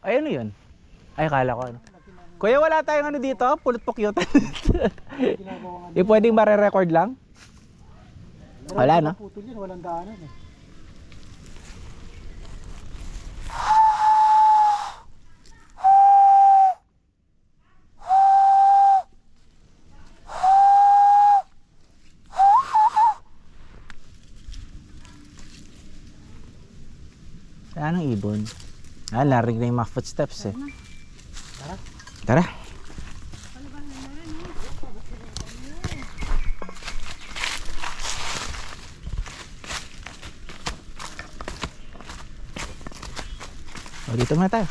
Ay, ano yun? Ay, kala ko ano. Kuya, wala tayong ano dito? Pulot pukyutan. Yung pwedeng mare-record lang? Wala, no? Putol yan, walang daanan eh. Saan ang ibon? Ah, narinig na yung mga footsteps eh. Tara. Tara. O, dito muna tayo.